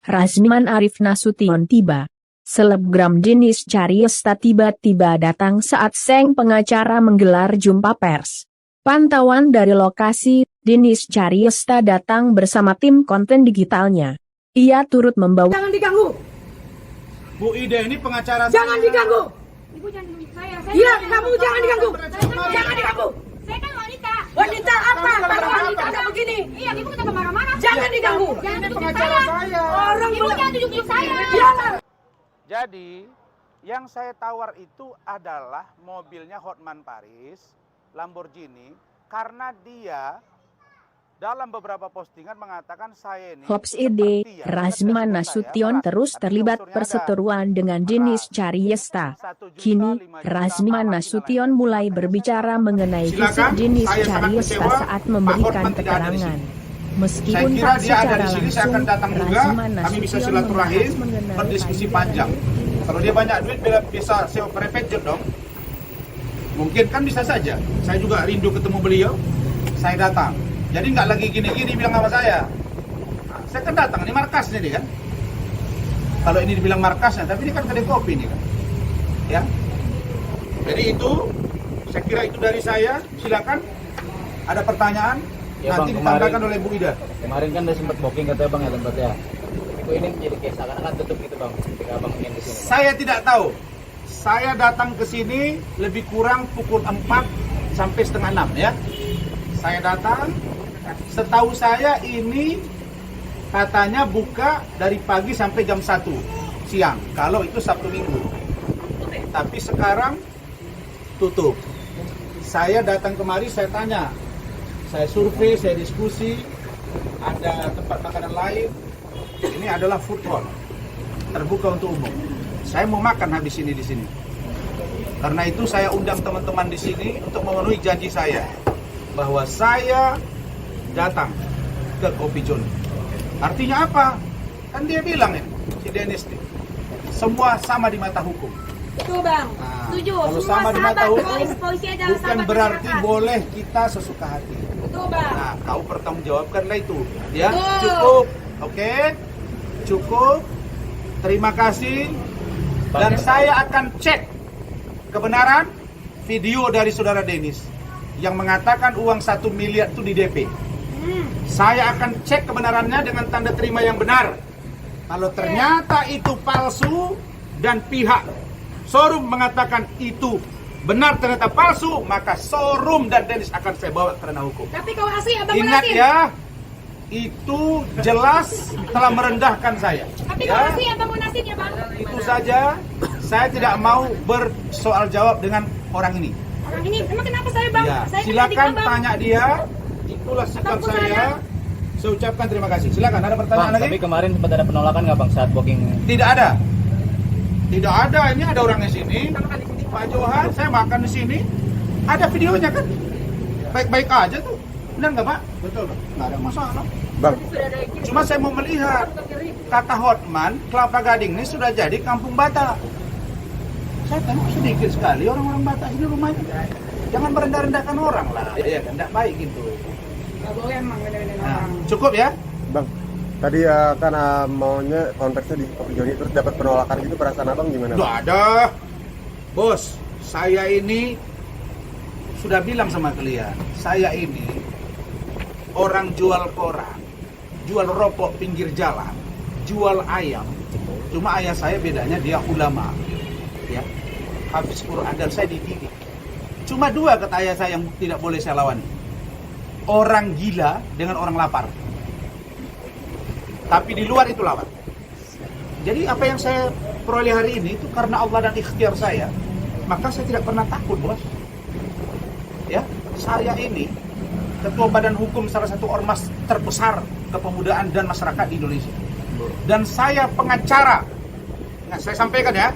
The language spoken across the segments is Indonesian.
Razman Arif Nasution tiba. Selebgram Denis Caryesta tiba-tiba datang saat sang pengacara menggelar jumpa pers. Pantauan dari lokasi, Denis Caryesta datang bersama tim konten digitalnya. Ia turut membawa... Jangan diganggu! Bu Ida ini pengacara Jangan saya. diganggu! Ibu jangan diganggu saya. Iya, kamu jangan diganggu! Jangan diganggu! Saya kan wanita. Wanita apa? Kalau wanita kayak begini? Iya, ibu kenapa marah-marah? Jangan diganggu! Jangan tunjuk pengacara saya. saya. Orang Ibu jangan tunjuk saya. Iyalah! Jadi, yang saya tawar itu adalah mobilnya Hotman Paris, Lamborghini, karena dia dalam beberapa postingan mengatakan saya ini... Hops ide, Razman Nasution terus terlibat perseteruan dengan Denis Caryesta. Kini, Razman Nasution mulai berbicara mengenai fisik Denis Caryesta saat memberikan keterangan. Meskipun Saya kira tak dia ada secara di sini, saya langsung, akan datang juga, Razman kami bisa Nasution silaturahim, membahas mengenai berdiskusi hal panjang. ini. Kalau dia banyak duit, bisa sewa private jet dong. Mungkin kan bisa saja. Saya juga rindu ketemu beliau, saya datang. Jadi nggak lagi gini-gini bilang sama saya. Nah, saya kan datang, ini markasnya nih kan. Kalau ini dibilang markasnya, tapi ini kan kedai kopi nih kan. Ya. Jadi itu, saya kira itu dari saya. Silakan. Ada pertanyaan, Ya, nanti Bang, ditambahkan oleh Bu Ida. Kemarin kan udah sempat booking katanya Bang ya tempatnya. Kok ini menjadi kayak seakan-akan tutup gitu Bang, ketika Abang ingin di sini. Saya tidak tahu. Saya datang ke sini lebih kurang pukul 4 sampai setengah 6 ya. Saya datang, setahu saya ini katanya buka dari pagi sampai jam 1 siang. Kalau itu Sabtu Minggu. Tapi sekarang tutup. Saya datang kemari, saya tanya. Saya survei, saya diskusi, ada tempat makanan lain. Ini adalah food hall, terbuka untuk umum. Saya mau makan habis ini di sini. Karena itu saya undang teman-teman di sini untuk memenuhi janji saya bahwa saya datang ke Kopi John. Artinya apa? Kan dia bilang ini, si Denis nih, semua sama di mata hukum. Tuh Bang, Nah, setuju. kalau Semua sama di mata sahabat hukum, polisi adalah bukan sahabat berarti masyarakat. boleh kita sesuka hati. Betul Bang. Nah, kau pertanggungjawabkanlah itu, ya. Betul. Cukup, oke? Cukup. Terima kasih. Dan saya akan cek kebenaran video dari saudara Denis yang mengatakan uang 1 miliar itu di DP. Saya akan cek kebenarannya dengan tanda terima yang benar. Kalau ternyata itu palsu dan pihak showroom mengatakan itu benar ternyata palsu, maka showroom dan Denis akan saya bawa ke ranah hukum. Tapi kalau asli Abang Ingat Munasir. ya, itu jelas telah merendahkan saya. Tapi kalau Ya, asli Abang Munasir ya Bang. itu saja. Saya tidak mau bersoal jawab dengan orang ini. Orang ini, emang kenapa saya Bang? Ya, Saya silakan kan adik Abang. tanya dia. Itulah sikap Ataupun saya. Saya ucapkan terima kasih. Silakan, ada Bang, pertanyaan lagi? tapi kemarin sempat ada penolakan nggak Bang saat booking? Tidak ada. Tidak ada. Ini ada orang di sini. Pak Johan, saya makan di sini. Ada videonya kan? Baik-baik aja tuh. Benar nggak Pak? Betul. Nggak ada masalah. Bang, Cuma saya mau melihat. Kata Hotman, Kelapa Gading ini sudah jadi kampung Batak. Saya tengok sedikit sekali orang-orang Batak sini rumahnya. Jangan merendah-rendahkan orang lah. Ya kan, tidak baik gitu. Nggak boleh emang bener-bener Nah, orang. cukup ya? Bang, tadi kan maunya konteksnya di Kopi Joni terus dapat penolakan gitu, perasaan abang gimana? Udah ada. Bos, saya ini sudah bilang sama kalian, saya ini orang jual koran, jual rokok pinggir jalan, jual ayam. Cuma ayah saya bedanya dia ulama, ya, hafiz Quran dan saya dididik. Cuma dua kata ayah saya yang tidak boleh saya lawan. Orang gila dengan orang lapar. Tapi di luar itu lawan. Jadi apa yang saya peroleh hari ini itu karena Allah dan ikhtiar saya. Maka saya tidak pernah takut, bos. Ya, saya ini ketua badan hukum salah satu ormas terbesar kepemudaan dan masyarakat di Indonesia. Dan saya pengacara. Nah, saya sampaikan ya,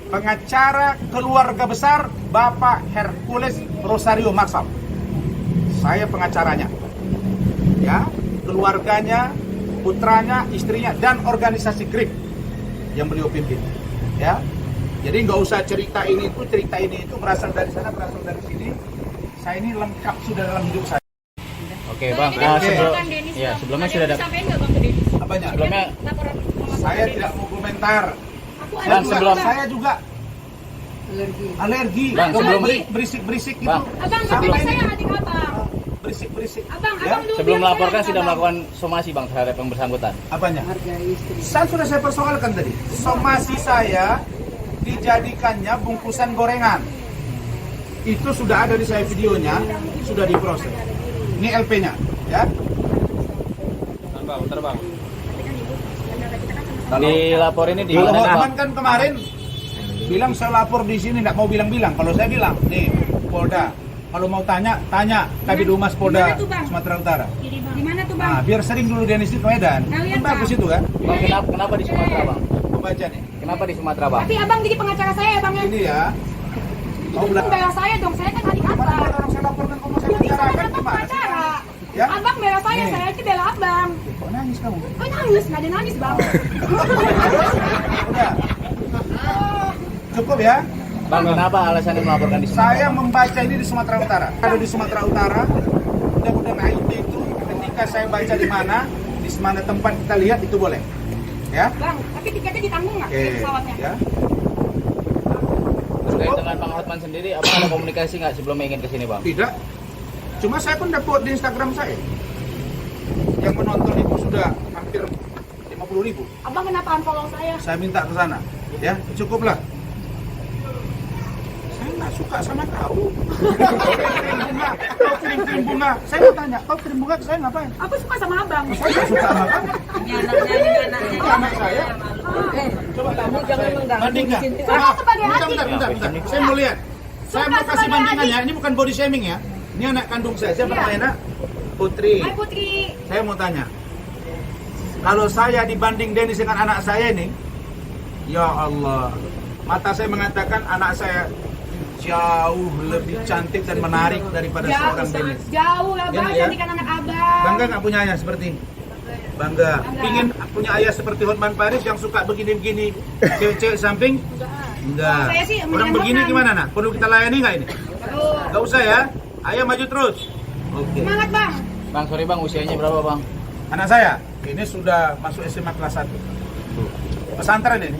pengacara keluarga besar Bapak Hercules Rosario Marsal. Saya pengacaranya. Ya, keluarganya, putranya, istrinya, dan organisasi GRIP yang beliau pimpin. Ya, jadi nggak usah cerita ini itu berasal dari sana, berasal dari sini. Saya ini lengkap sudah dalam hidup saya. Oke Bang, sebelumnya sudah ada Sampai nggak Bang ke Denis? Apanya? sebelumnya Saya tidak mau komentar. Bang, sebelum- Saya juga alergi. Bang, sebelum- berisik-berisik gitu. Bang, Abang, Sampai tapi ini. saya adik abang. Berisik-berisik. Abang, Ya, abang dulu sebelum bilang melaporkan saya sudah abang. melakukan somasi bang terhadap yang bersangkutan. apanya? Sudah saya persoalkan tadi. Somasi saya dijadikannya bungkusan gorengan. Itu sudah ada di saya videonya, sudah diproses. Ini LP-nya, ya. Dilaporin ini di Kalau mana Hotman bang? kan kemarin bilang saya lapor di sini, nggak mau bilang-bilang. Kalau saya bilang, nih Polda, kalau mau tanya, Kabid Humas Polda Gimana tuh, Bang? Sumatera Utara. Di mana tuh bang? Nah, biar sering dulu Dennis di Medan. Nah, lihat, Kan bagus Bang. itu kan? Bang, kenapa di Sumatera bang? Membaca nih. Kenapa di Sumatera bang? Tapi abang jadi pengacara saya ya bang ya. Ini ya. Mau Abang bilang, bela saya dong, saya kan adik mana abang. ada orang saya laporkan kamu saya Jadi bicarakan saya gimana? pengacara. Ya? Abang bela saya, Nih. saya aja bela abang. Kok nangis kamu? Oh nangis, nggak ada nangis bang. Udah. Cukup ya. Bang, kenapa alasannya melaporkan di Sumatera? Saya membaca ini di Sumatera Utara. Kalau di Sumatera Utara, mudah-mudahan IT itu ketika saya baca di mana tempat kita lihat itu boleh. Ya. Bang, tapi tiketnya ditanggung nggak Oke. pesawatnya? Ya. Terkait dengan Bang Hotman sendiri, abang ada komunikasi nggak sebelum ingin kesini bang? Tidak. Cuma saya pun dapat di Instagram saya. Yang menonton itu sudah hampir 50.000. Abang kenapa unfollow saya? Saya minta ke sana. Ya, cukuplah. Saya nggak suka sama kau. Kau kirim bunga. Saya mau tanya, kau kirim bunga ke saya ngapain? Aku suka sama abang. Saya nggak suka sama kamu. Itu anak saya. Coba kamu jangan bandingkan. Saya sebagai adik. Bentar. Saya mau lihat. Saya mau kasih sebagai bandingannya. Ini bukan body shaming ya. Ini anak kandung saya. Siapa Iya. namanya? Putri. Hai Putri. Saya mau tanya. Kalau saya dibanding Dennis dengan anak saya ini, ya Allah, mata saya mengatakan anak saya jauh lebih cantik dan menarik daripada seorang Dennis. Jauh lah bang, Ya. cantik anak abang. Bangga nggak punya ayah seperti ini? Bangga. Pingin punya ayah seperti Hotman Paris yang suka begini-begini, cewek-cewek samping? Enggak. Saya sih Orang begini gimana nak? Perlu kita layani nggak ini? Nggak usah ya. Ayo maju terus. Oke. Semangat bang. Bang, sorry bang, usianya berapa bang? Anak saya ini sudah masuk SMA kelas 1. Pesantren ini.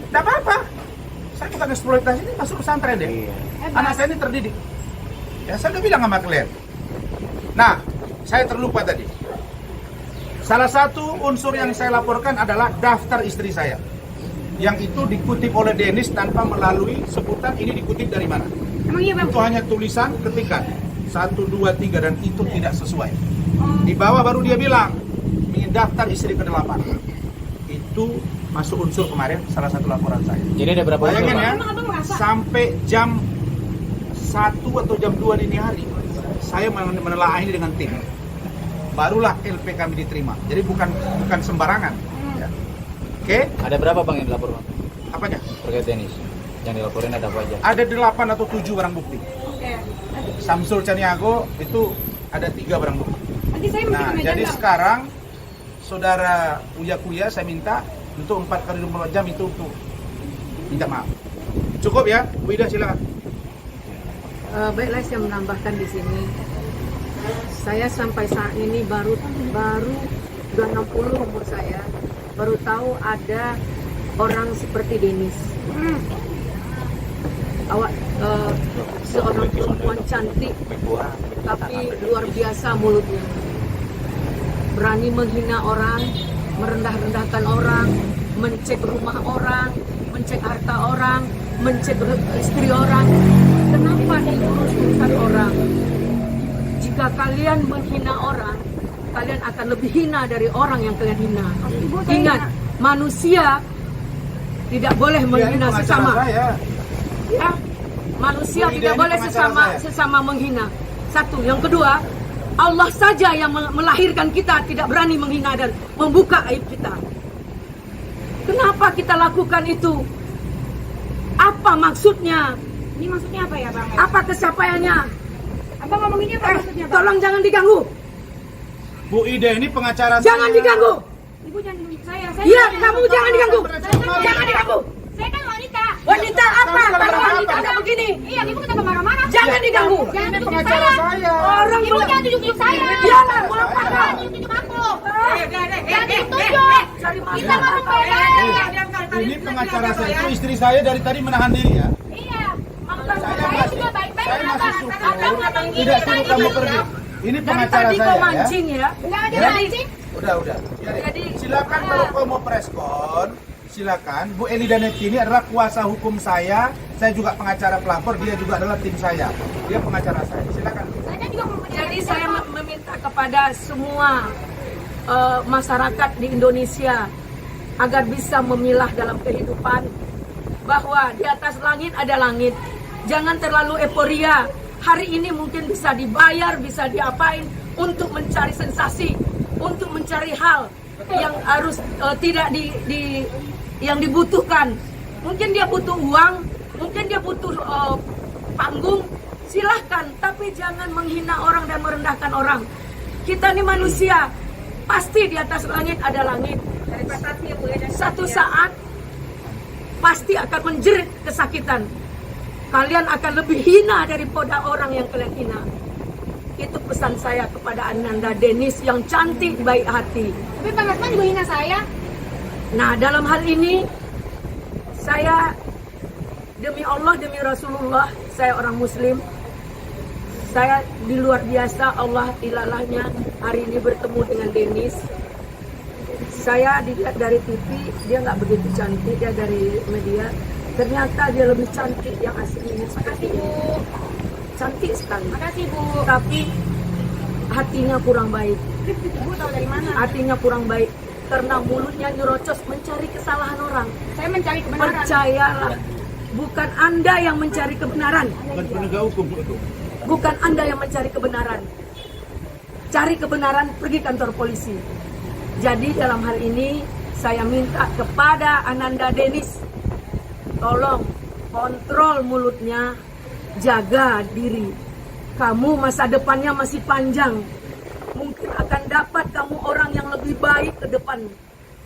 Tidak apa-apa. Saya bukan eksploitasi, ini masuk pesantren deh. Anak saya ini terdidik. Ya, saya udah bilang sama kalian. Nah, saya terlupa tadi. Salah satu unsur yang saya laporkan adalah daftar istri saya. Yang itu dikutip oleh Dennis tanpa melalui sebutan ini dikutip dari mana. Emang iya bang? Itu hanya tulisan ketikan 1, 2, 3 dan itu tidak sesuai. Di bawah baru dia bilang ingin daftar istri ke-8. Itu masuk unsur kemarin salah satu laporan saya. Jadi ada berapa unsur Bayangin bang? ya, Emang abang merasa? sampai jam 1 atau jam 2 dini hari saya menelaah ini dengan tim. Barulah LP kami diterima. Jadi bukan sembarangan. Ya. Oke, Ada berapa bang yang dilaporkan? apanya? Terkait Dennis. Yang dilaporin ada apa aja? Ada 8 atau 7 barang bukti. Oke. Samsul Caniago itu ada 3 barang bukti. Nanti saya mesti Nah, ke meja jadi bang. sekarang saudara Uya saya minta untuk 4 kali 24 jam itu untuk minta maaf. Cukup ya, Bu Ida silakan. Baiklah, saya menambahkan di sini. Saya sampai saat ini baru udah 60 umur saya, baru tahu ada orang seperti Dennis. Seorang perempuan cantik, tapi luar biasa mulutnya. Berani menghina orang, merendah-rendahkan orang, mencek rumah orang, mencek harta orang, mencek istri orang. Kenapa diurus urusan orang? Jika kalian menghina orang, kalian akan lebih hina dari orang yang kalian hina. Ingat, manusia tidak boleh menghina sesama. Ya, manusia Bu Ida tidak ini boleh pengacara saya. sesama menghina. Satu, yang kedua, Allah saja yang melahirkan kita tidak berani menghina dan membuka aib kita. Kenapa kita lakukan itu? Apa maksudnya? Ini maksudnya apa ya bang? Apa kesapaiannya? Abang ngomonginnya apa maksudnya bang? Tolong jangan diganggu. Bu Ida ini pengacara Jangan saya. diganggu. Ibu jangan ganggu saya. Iya, kamu jangan diganggu. Jangan diganggu. Saya kan wanita. Wanita apa? Kamu Kalau kenapa wanita apa? nggak begini. Iya, ibu kenapa marah-marah? Jangan diganggu. Jangan tunjuk Pengacara saya. saya. Orang Ibu jangan tunjuk-tunjuk saya. Iyalah, mau apa? Jangan tunjuk-tunjuk aku. Jadi tunjuk. Kita mau membayar. Ini pengacara saya itu istri saya dari tadi menahan diri ya. Iya. Maksud Saya saya masih, juga baik-baik. saya masih Kenapa? syukur Abang ngomong gini tidak suruh tadi kamu juga. pergi. Ini Dari pengacara tadi saya kau ya. mancing ya. Enggak ada Ya. mancing. Udah. Jadi Silakan kalau kau mau preskon, silakan. Bu Eli Danetti ini adalah kuasa hukum saya. Saya juga pengacara pelapor, dia juga adalah tim saya. Dia pengacara saya. Silakan. Saya juga mau Jadi saya meminta kepada semua masyarakat di Indonesia agar bisa memilah dalam kehidupan bahwa di atas langit ada langit. Jangan terlalu euforia. Hari ini mungkin bisa dibayar, bisa diapain untuk mencari sensasi, untuk mencari hal yang harus tidak yang dibutuhkan. Mungkin dia butuh uang, mungkin dia butuh panggung. Silahkan, tapi jangan menghina orang dan merendahkan orang. Kita ini manusia, pasti di atas langit ada langit. Satu saat pasti akan menjerit kesakitan. Kalian akan lebih hina daripada orang yang kalian hina. Itu pesan saya kepada Ananda Denis yang cantik, baik hati. Tapi Bang Rasman juga hina saya. Nah, dalam hal ini saya demi Allah, demi Rasulullah, saya orang Muslim. Saya di luar biasa Allah ilalahnya hari ini bertemu dengan Denis. Saya dilihat dari TV, dia nggak begitu cantik ya dari media. Ternyata dia lebih cantik yang aslinya seperti ini. Cantik sekali. Makasih Bu. Tapi hatinya kurang baik. Bu tahu dari mana? Hatinya kurang baik karena mulutnya nyerocos mencari kesalahan orang. Saya mencari kebenaran. Percayalah, bukan Anda yang mencari kebenaran. Bukan penegak hukum itu. Bukan Anda yang mencari kebenaran. Cari kebenaran, pergi kantor polisi. Jadi dalam hal ini saya minta kepada Ananda Denis, tolong kontrol mulutnya, jaga diri. Kamu masa depannya masih panjang. Mungkin akan dapat kamu orang yang lebih baik ke depan.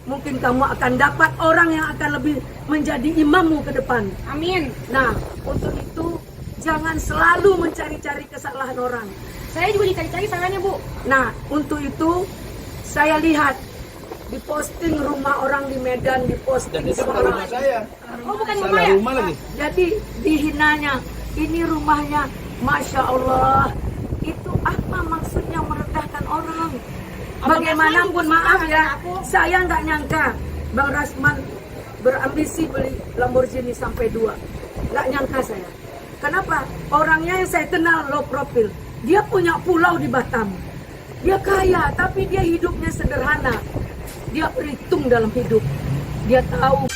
Mungkin kamu akan dapat orang yang akan lebih menjadi imammu ke depan. Amin. Nah, untuk itu jangan selalu mencari-cari kesalahan orang. Saya juga dicari-cari salahnya Bu. Nah, untuk itu saya lihat di posting rumah orang di Medan, di posting Dan itu bukan sekolah. rumah saya. Oh bukan rumah Salah ya? rumah lagi. Jadi dihinanya, ini rumahnya, Masya Allah. Itu apa maksudnya merendahkan orang? Bagaimanapun maaf ya, saya nggak nyangka Bang Rasman berambisi beli Lamborghini sampai 2. Nggak nyangka saya. Kenapa? Orangnya yang saya kenal low profile. Dia punya pulau di Batam. Dia kaya, tapi dia hidupnya sederhana. Dia berhitung dalam hidup. Dia tahu